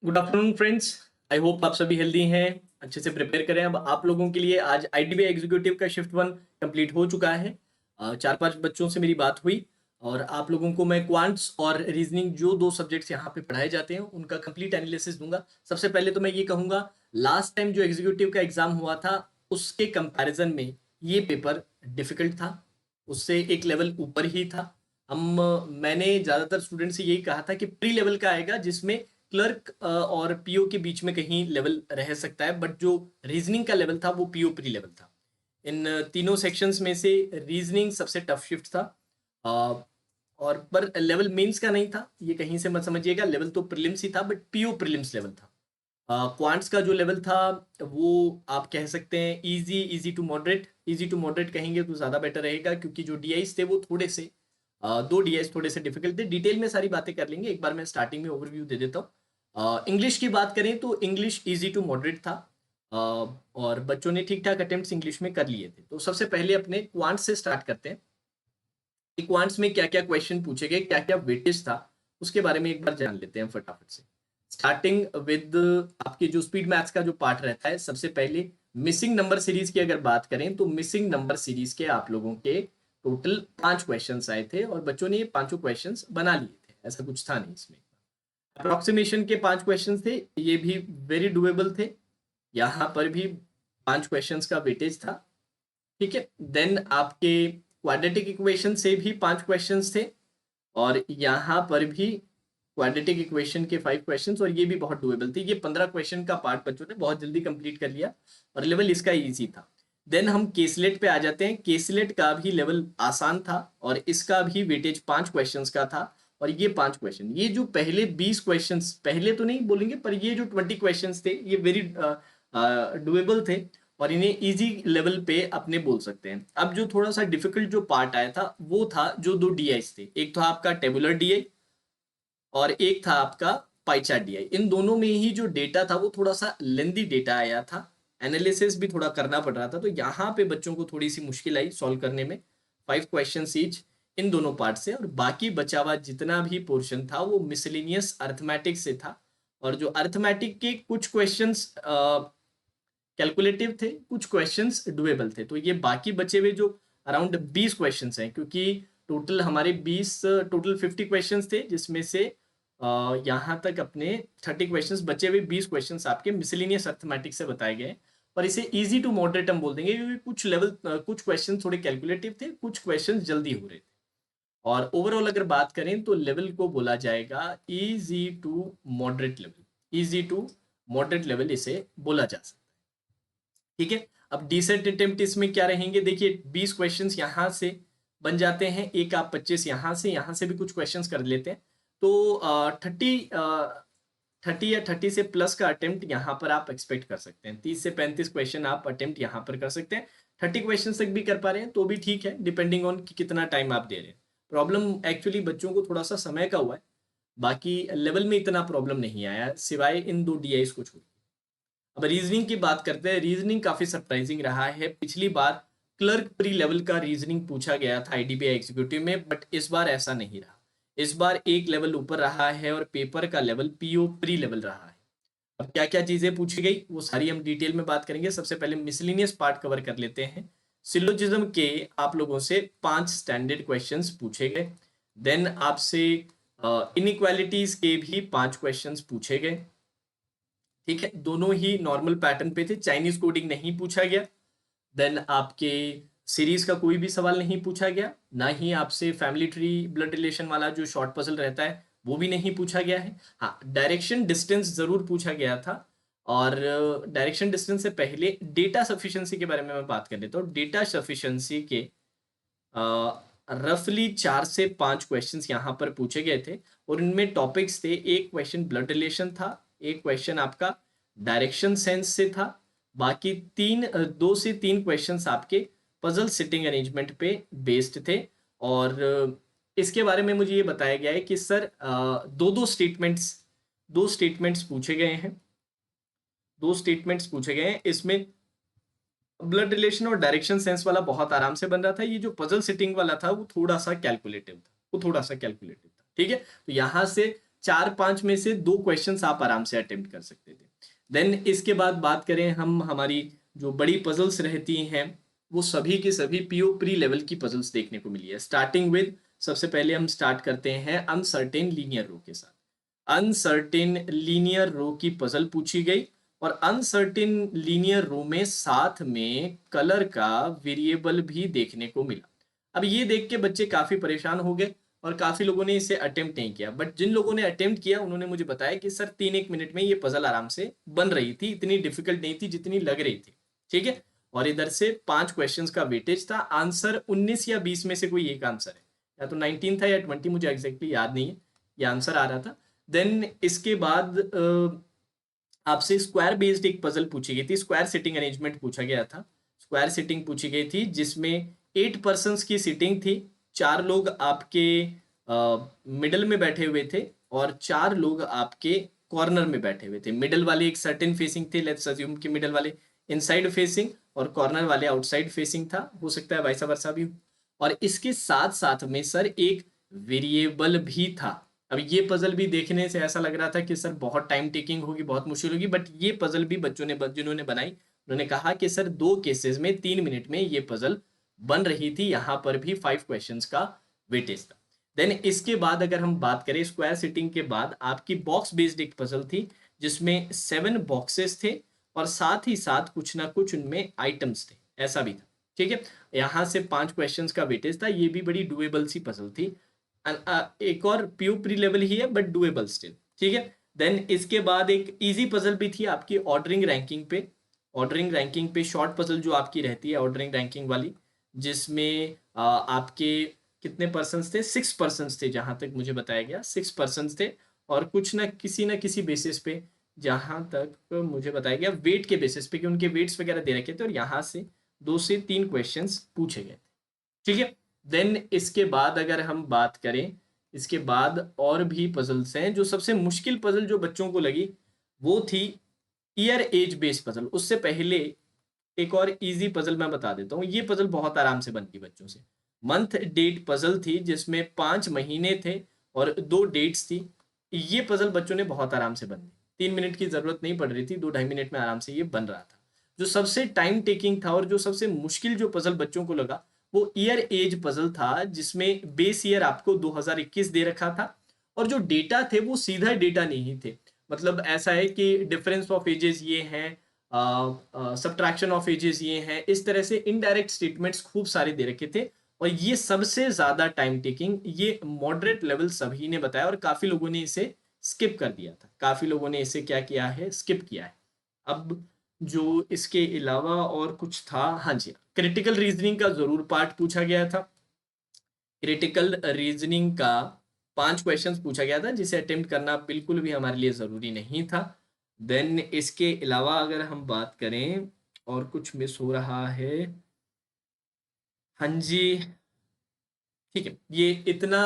Good afternoon friends. I hope आप सभी healthy हैं, अच्छे से प्रिपेयर करें। अब आप लोगों के लिए आज आईडीबीआई एग्जीक्यूटिव का शिफ्ट 1 कंप्लीट हो चुका है। 4-5 बच्चों से मेरी बात हुई और आप लोगों को मैं क्वांट्स और रीजनिंग जो 2 सब्जेक्ट्स यहाँ पे पढ़ाए जाते हैं उनका कंप्लीट एनालिसिस दूंगा। सबसे पहले तो मैं ये कहूँगा, लास्ट टाइम जो एग्जीक्यूटिव का एग्जाम हुआ था उसके कंपैरिजन में ये पेपर डिफिकल्ट था, उससे एक लेवल ऊपर ही था। हम मैंने ज़्यादातर स्टूडेंट से यही कहा था कि प्री लेवल का आएगा जिसमें क्लर्क और पीओ के बीच में कहीं लेवल रह सकता है, बट जो रीजनिंग का लेवल था वो पीओ प्री लेवल था। इन तीनों सेक्शंस में से रीजनिंग सबसे टफ शिफ्ट था। और पर लेवल मेंस का नहीं था, ये कहीं से मत समझिएगा, लेवल तो प्रीलिम्स ही था बट पीओ प्रीलिम्स लेवल था। क्वांट्स का जो लेवल था वो आप कह सकते हैं easy to moderate. Easy to moderate कहेंगे तो ज़्यादा बेटर रहेगा, क्योंकि जो डीआईस थे वो थोड़े से 2 डीआईस थोड़े से डिफिकल्ट थे। डिटेल में सारी बातें कर लेंगे, एक बार मैं स्टार्टिंग में ओवरव्यू दे देता हूँ। इंग्लिश की बात करें तो इंग्लिश इजी टू मॉडरेट था, और बच्चों ने ठीक ठाक अटेम्प्ट्स इंग्लिश में कर लिए थे। तो सबसे पहले अपने क्वांट्स से स्टार्ट करते हैं। क्वांट्स में क्या क्या क्वेश्चन पूछे गए, क्या क्या वेटेज था, उसके बारे में एक बार जान लेते हैं फटाफट से। स्टार्टिंग विद आपके जो स्पीड मैथ्स का जो पार्ट रहता है, सबसे पहले मिसिंग नंबर सीरीज की अगर बात करें तो मिसिंग नंबर सीरीज के आप लोगों के टोटल 5 क्वेश्चंस आए थे और बच्चों ने ये पांचों क्वेश्चंस बना लिए थे, ऐसा कुछ था नहीं इसमें। अप्रोक्सीमेशन के 5 क्वेश्चंस थे, ये भी वेरी डुएबल थे। यहाँ पर भी 5 क्वेश्चंस का वेटेज था। ठीक है, देन आपके क्वाड्रेटिक इक्वेशन से भी 5 क्वेश्चंस थे और यहाँ पर भी क्वाड्रेटिक इक्वेशन के 5 क्वेश्चंस, और ये भी बहुत डुएबल थे। ये 15 क्वेश्चन का पार्ट बच्चों ने बहुत जल्दी कंप्लीट कर लिया और लेवल इसका इजी था। देन हम केसलेट पे आ जाते हैं। केसलेट का भी लेवल आसान था और इसका भी वेटेज 5 क्वेश्चंस का था। और ये 5 क्वेश्चन, ये जो पहले 20 क्वेश्चंस, पहले तो नहीं बोलेंगे पर ये जो 20 क्वेश्चंस थे ये वेरी डुएबल थे और इन्हें इजी लेवल पे अपने बोल सकते हैं। अब जो थोड़ा सा डिफिकल्ट जो पार्ट आया था वो था जो 2 डीआईस थे, एक तो आपका टेबुलर डीआई और एक था आपका पाई चार्ट डीआई। इन दोनों में ही जो डेटा था वो थोड़ा सा लेंदी डेटा आया था, एनालिसिस भी थोड़ा करना पड़ रहा था, तो यहाँ पे बच्चों को थोड़ी सी मुश्किल आई सॉल्व करने में। 5 क्वेश्चन ईच इन दोनों पार्ट से, और बाकी बचा हुआ जितना भी पोर्शन था वो मिसलिनियस अर्थमेटिक से था। और जो अर्थमेटिक के कुछ क्वेश्चंस कैलकुलेटिव थे, कुछ क्वेश्चंस डुएबल थे। तो ये बाकी बचे हुए जो अराउंड 20 क्वेश्चंस हैं, क्योंकि टोटल हमारे 20 टोटल 50 क्वेश्चंस थे, जिसमें से यहाँ तक अपने 30 क्वेश्चंस बचे हुए 20 क्वेश्चंस आपके मिसलिनियस अर्थमेटिक्स से बताए गए। पर इसे इजी टू मॉडरेट हम बोल देंगे, क्योंकि कुछ लेवल कुछ क्वेश्चन थोड़े कैलकुलेटिव थे, कुछ क्वेश्चन जल्दी हो रहे थे। और ओवरऑल अगर बात करें तो लेवल को बोला जाएगा easy to moderate level. Easy to moderate level इसे बोला जा सकता है। ठीक है, अब डिसेंट अटेम्प्ट इसमें क्या रहेंगे, देखिए 20 क्वेश्चंस यहाँ से बन जाते हैं, एक आप 25 यहाँ से भी कुछ क्वेश्चंस कर लेते हैं, तो 30 या 30 से प्लस का अटेम्प्ट यहाँ पर आप एक्सपेक्ट कर सकते हैं। 30 से 35 क्वेश्चन आप अटेम्प्ट यहाँ पर कर सकते हैं। 30 क्वेश्चन तक भी कर पा रहे हैं तो भी ठीक है, डिपेंडिंग ऑन कि कितना टाइम आप दे रहे हैं। प्रॉब्लम एक्चुअली बच्चों को थोड़ा सा समय का हुआ है, बाकी लेवल में इतना प्रॉब्लम नहीं आया सिवाय इन 2 डीआईस को छोड़। अब रीजनिंग की बात करते हैं। रीजनिंग काफी सरप्राइजिंग रहा है। पिछली बार क्लर्क प्री लेवल का रीजनिंग पूछा गया था आईडीबीआई एग्जीक्यूटिव में, बट इस बार ऐसा नहीं रहा। इस बार एक लेवल ऊपर रहा है और पेपर का लेवल पीओ प्री लेवल रहा है। अब क्या क्या चीजें पूछी गई वो सारी हम डिटेल में बात करेंगे। सबसे पहले मिसलिनियस पार्ट कवर कर लेते हैं। सिलोजिज्म के आप लोगों से 5 स्टैंडर्ड क्वेश्चंस पूछे गए। देन आपसे इनइक्वालिटीज के भी 5 क्वेश्चंस पूछे गए। ठीक है, दोनों ही नॉर्मल पैटर्न पे थे, चाइनीज कोडिंग नहीं पूछा गया। देन आपके सीरीज का कोई भी सवाल नहीं पूछा गया, ना ही आपसे फैमिली ट्री ब्लड रिलेशन वाला जो शॉर्ट पजल रहता है वो भी नहीं पूछा गया है। हाँ, डायरेक्शन डिस्टेंस जरूर पूछा गया था। और डायरेक्शन डिस्टेंस से पहले डेटा सफिशिएंसी के बारे में मैं बात कर लेता हूँ। डेटा सफिशिएंसी के रफली 4 से 5 क्वेश्चंस यहाँ पर पूछे गए थे और इनमें टॉपिक्स थे। एक क्वेश्चन ब्लड रिलेशन था, एक क्वेश्चन आपका डायरेक्शन सेंस से था, बाकी 2 से 3 क्वेश्चंस आपके पजल सिटिंग अरेंजमेंट पे बेस्ड थे। और इसके बारे में मुझे ये बताया गया है कि सर दो स्टेटमेंट्स पूछे गए हैं। 2 स्टेटमेंट्स पूछे गए हैं, इसमें ब्लड रिलेशन और डायरेक्शन सेंस वाला बहुत आराम से बन रहा था। ये जो पजल सिटिंग वाला था वो थोड़ा सा कैलकुलेटिव था। ठीक है, तो यहाँ से 4-5 में से 2 क्वेश्चंस आप आराम से अटेम्प्ट कर सकते थे। देन इसके बाद बात करें हम, हमारी जो बड़ी पजल्स रहती हैं वो सभी की सभी पीओ प्री लेवल की पजल्स देखने को मिली है। स्टार्टिंग विद, सबसे पहले हम स्टार्ट करते हैं अनसर्टेन लीनियर रो के साथ। अनसर्टेन लीनियर रो की पजल पूछी गई और अनसर्टेन लीनियर रो में साथ में कलर का वेरिएबल भी देखने को मिला। अब ये देख के बच्चे काफी परेशान हो गए और काफी लोगों ने इसे अटेम्प्ट नहीं किया, बट जिन लोगों ने अटेम्प्ट किया उन्होंने मुझे बताया कि सर 3-1 मिनट में ये पजल आराम से बन रही थी, इतनी डिफिकल्ट नहीं थी जितनी लग रही थी। ठीक है, और इधर से 5 क्वेश्चंस का वेटेज था। आंसर 19 या 20 में से कोई एक आंसर है, या तो 19 था या 20, मुझे एग्जैक्टली याद नहीं है, ये आंसर आ रहा था। देन इसके बाद आपसे स्क्वायर बेस्ड एक पजल पूछी गई थी, स्क्वायर सिटिंग अरेंजमेंट पूछा गया था। स्क्वायर सिटिंग पूछी गई थी जिसमें 8 पर्सन्स की सिटिंग थी, 4 लोग आपके मिडल में बैठे हुए थे और 4 लोग आपके कॉर्नर में बैठे हुए थे। मिडल वाले एक सर्टेन फेसिंग थे, लेट्स अज्यूम कि मिडल वाले इनसाइड फेसिंग और कॉर्नर वाले आउटसाइड फेसिंग था, हो सकता है वैसा वर्सा भी हो। और इसके साथ साथ में सर एक वेरिएबल भी था। अब ये पजल भी देखने से ऐसा लग रहा था कि सर बहुत टाइम टेकिंग होगी, बहुत मुश्किल होगी, बट ये पजल भी बच्चों ने, जिन्होंने बनाई, उन्होंने कहा कि सर 2 केसेस में 3 मिनट में ये पजल बन रही थी। यहाँ पर भी 5 क्वेश्चंस का वेटेज था। देन इसके बाद अगर हम बात करें स्क्वायर सिटिंग के बाद, आपकी बॉक्स बेस्ड एक पजल थी जिसमें 7 बॉक्सेस थे और साथ ही साथ कुछ ना कुछ उनमें आइटम्स थे, ऐसा भी था। ठीक है, यहाँ से 5 क्वेश्चंस का वेटेज था। ये भी बड़ी डुएबल सी पजल थी। एक और पीयू प्री लेवल ही है बट डुएबल स्टिल। ठीक है, देन इसके बाद एक इजी पजल भी थी आपकी ऑर्डरिंग रैंकिंग पे। ऑर्डरिंग रैंकिंग पे शॉर्ट पजल जो आपकी रहती है ऑर्डरिंग रैंकिंग वाली, जिसमें आपके कितने पर्सन्स थे, 6 पर्सन्स थे जहां तक मुझे बताया गया, 6 पर्सन्स थे। और कुछ ना किसी बेसिस पे, जहां तक मुझे बताया गया वेट के बेसिस पे, कि उनके वेट्स वगैरह दे रखे थे और यहाँ से 2 से 3 क्वेश्चंस पूछे गए थे। ठीक है, देन इसके बाद अगर हम बात करें, इसके बाद और भी पजल्स हैं। जो सबसे मुश्किल पजल जो बच्चों को लगी वो थी ईयर एज बेस्ड पजल। उससे पहले एक और इजी पजल मैं बता देता हूँ, ये पजल बहुत आराम से बनती बच्चों से। मंथ डेट पजल थी जिसमें 5 महीने थे और 2 डेट्स थी। ये पजल बच्चों ने बहुत आराम से बन दी, 3 मिनट की जरूरत नहीं पड़ रही थी, 2-2.5 मिनट में आराम से ये बन रहा था। जो सबसे टाइम टेकिंग था और जो सबसे मुश्किल जो पजल बच्चों को लगा वो ईयर एज पजल था, जिसमें बेस ईयर आपको 2021 दे रखा था और जो डेटा थे वो सीधा डेटा नहीं थे। मतलब ऐसा है कि डिफरेंस ऑफ एजेस ये हैं, सब्ट्रैक्शन ऑफ एजेस ये हैं, इस तरह से इनडायरेक्ट स्टेटमेंट्स खूब सारे दे रखे थे। और ये सबसे ज्यादा टाइम टेकिंग, ये मॉडरेट लेवल सभी ने बताया और काफी लोगों ने इसे स्किप कर दिया था, काफी लोगों ने इसे क्या किया है, स्किप किया है। अब जो इसके अलावा और कुछ था, हाँ जी, क्रिटिकल रीजनिंग का जरूर पार्ट पूछा गया था। क्रिटिकल रीजनिंग का 5 क्वेश्चंस पूछा गया था जिसे अटेम्प्ट करना बिल्कुल भी हमारे लिए जरूरी नहीं था। देन इसके अलावा अगर हम बात करें और कुछ मिस हो रहा है, हाँ जी, ठीक है, ये इतना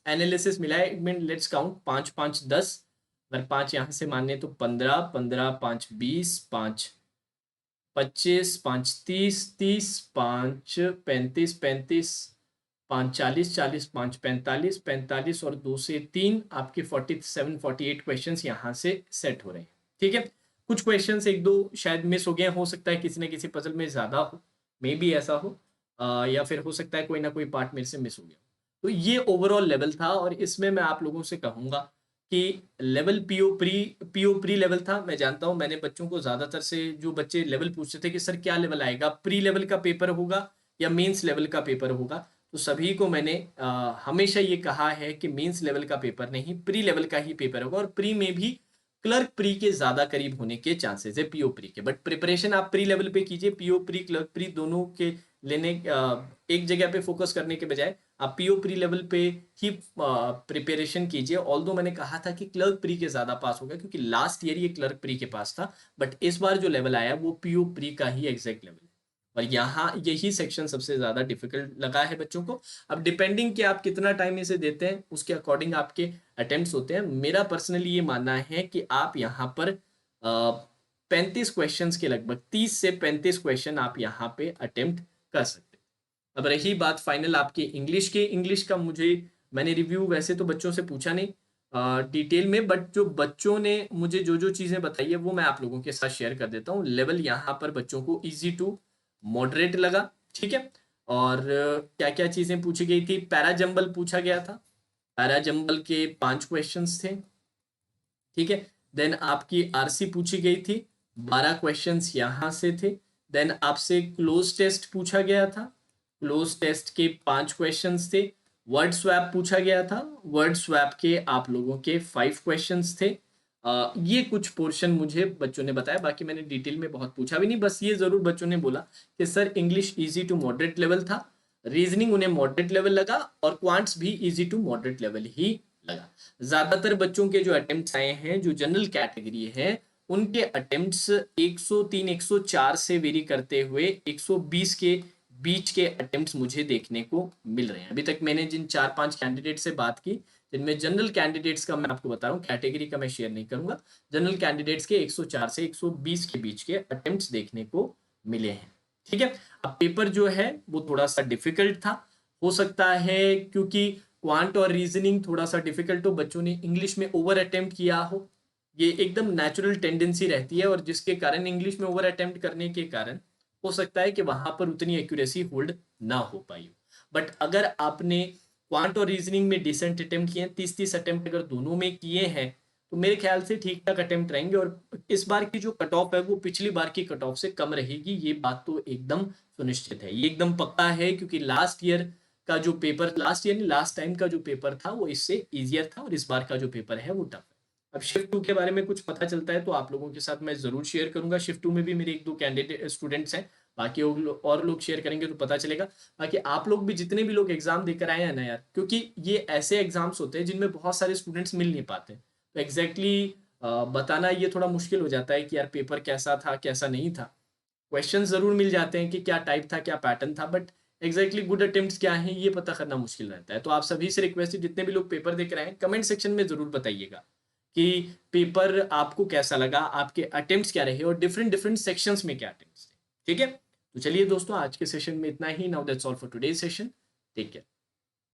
एनालिसिस मिला है। 1 मिनट, लेट्स काउंट, 5 5 10, अगर 5 यहाँ से माने तो 15 15 5 20 5 25 5 30 30 5 35 35 5 40 40 5 45 45 और 2 से 3 आपके 47 48 क्वेश्चंस यहाँ से सेट हो रहे हैं। ठीक है, कुछ क्वेश्चंस एक दो शायद मिस हो गए, हो सकता है किसी न किसी पजल में ज्यादा हो, मे बी ऐसा हो, या फिर हो सकता है कोई ना कोई पार्ट मेरे से मिस हो गया। तो ये ओवरऑल लेवल था और इसमें मैं आप लोगों से कहूंगा कि लेवल पीओ प्री लेवल था। मैं जानता हूं, मैंने बच्चों को ज्यादातर से जो बच्चे लेवल पूछते थे कि सर क्या लेवल आएगा, प्री लेवल का पेपर होगा या मेंस लेवल का पेपर होगा, तो सभी को मैंने हमेशा ये कहा है कि मेंस लेवल का पेपर नहीं, प्री लेवल का ही पेपर होगा। और प्री में भी क्लर्क प्री के ज्यादा करीब होने के चांसेस है पीओ प्री के, बट प्रिपरेशन आप प्री लेवल पे कीजिए। पीओ प्री क्लर्क प्री दोनों के लेने, एक जगह पे फोकस करने के बजाय आप पीओ प्री लेवल पे ही प्रिपरेशन कीजिए। ऑल्दो मैंने कहा था कि क्लर्क प्री के ज्यादा पास होगा क्योंकि लास्ट ईयर ये क्लर्क प्री के पास था, बट इस बार जो लेवल आया वो पीओ प्री का ही एग्जैक्ट लेवल है और यहाँ यही सेक्शन सबसे ज्यादा डिफिकल्ट लगा है बच्चों को। अब डिपेंडिंग कि आप कितना टाइम इसे देते हैं उसके अकॉर्डिंग आपके अटेम्प्ट्स होते हैं। मेरा पर्सनली ये मानना है कि आप यहाँ पर 35 क्वेश्चन के लगभग 30 से 35 क्वेश्चन आप यहाँ पे अटेम्प्ट कर सकते हैं। अब रही बात फाइनल आपकी इंग्लिश की, इंग्लिश का मैंने रिव्यू वैसे तो बच्चों से पूछा नहीं, डिटेल में, बट जो बच्चों ने मुझे जो जो चीज़ें बताई है वो मैं आप लोगों के साथ शेयर कर देता हूँ। लेवल यहाँ पर बच्चों को इजी टू मॉडरेट लगा, ठीक है। और क्या क्या चीज़ें पूछी गई थी, पैराजंबल पूछा गया था, पैराजंबल के 5 क्वेश्चंस थे, ठीक है। देन आपकी आरसी पूछी गई थी, 12 क्वेश्चंस यहाँ से थे। देन आपसे क्लोज टेस्ट पूछा गया था, क्लोज टेस्ट के 5 क्वेश्चंस थे। वर्ड स्वैप पूछा गया था, वर्ड स्वैप के आप लोगों के 5 क्वेश्चंस थे। ये कुछ पोर्शन मुझे बच्चों ने बताया, बाकी मैंने डिटेल में बहुत पूछा भी नहीं, बस ये जरूर बच्चों ने बोला कि sir English easy to moderate level था, रीजनिंग उन्हें मॉडरेट लेवल लगा, और क्वांट्स भी इजी टू मॉडरेट लेवल ही लगा। ज्यादातर बच्चों के जो अटेम्प्ट्स आए हैं जो जनरल कैटेगरी है, उनके अटेम्प्ट्स 103 104 से वेरी करते हुए 120 के बीच के अटेम्प्ट्स मुझे देखने को मिल रहे हैं। अभी तक मैंने जिन 4-5 कैंडिडेट से बात की, जिनमें जनरल कैंडिडेट्स का मैं आपको बता रहा हूँ, कैटेगरी का मैं शेयर नहीं करूंगा, जनरल कैंडिडेट्स के 104 से 120 के बीच के अटेम्प्ट्स देखने को मिले हैं, ठीक है। अब पेपर जो है वो थोड़ा सा डिफिकल्ट था, हो सकता है क्योंकि क्वांट और रीजनिंग थोड़ा सा डिफिकल्ट हो, बच्चों ने इंग्लिश में ओवर अटेम्प्ट किया हो, ये एकदम नेचुरल टेंडेंसी रहती है, और जिसके कारण इंग्लिश में ओवर अटेम्प्ट करने के कारण हो सकता है कि वहां पर उतनी एक्यूरेसी होल्ड ना हो पाई हो। बट अगर आपने क्वांट और रीजनिंग में डिसेंट अटेम्प्ट किए हैं, 30-30 अटेम्प्ट अगर दोनों में किए हैं, तो मेरे ख्याल से ठीक ठाक अटेम्प्ट रहेंगे, और इस बार की जो कट ऑफ है वो पिछली बार की कट ऑफ से कम रहेगी, ये बात तो एकदम सुनिश्चित है, ये एकदम पक्का है, क्योंकि लास्ट ईयर का जो paper, last year last time का जो पेपर था वो इससे इजियर था, और इस बार का जो पेपर है वो टफ है। अब शिफ्ट 2 के बारे में कुछ पता चलता है तो आप लोगों के साथ मैं जरूर शेयर करूंगा। शिफ्ट 2 में भी मेरे 1-2 कैंडिडेट स्टूडेंट्स हैं, बाकी और लोग शेयर करेंगे तो पता चलेगा। बाकी आप लोग भी, जितने भी लोग एग्जाम देकर आए हैं ना यार, क्योंकि ये ऐसे एग्जाम्स होते हैं जिनमें बहुत सारे स्टूडेंट्स मिल नहीं पाते, तो एग्जैक्टली बताना ये थोड़ा मुश्किल हो जाता है कि यार पेपर कैसा था कैसा नहीं था। क्वेश्चन जरूर मिल जाते हैं कि क्या टाइप था क्या पैटर्न था, बट एग्जैक्टली गुड अटेम्प्ट्स क्या हैं ये पता करना मुश्किल रहता है। तो आप सभी से रिक्वेस्ट है, जितने भी लोग पेपर देख रहे हैं, कमेंट सेक्शन में जरूर बताइएगा कि पेपर आपको कैसा लगा, आपके अटेम्प्ट्स क्या रहे, और डिफरेंट डिफरेंट सेक्शंस में क्या अटेम्प्ट्स थे, ठीक है। तो चलिए दोस्तों, आज के सेशन में इतना ही। Now that's all for today's session, take care.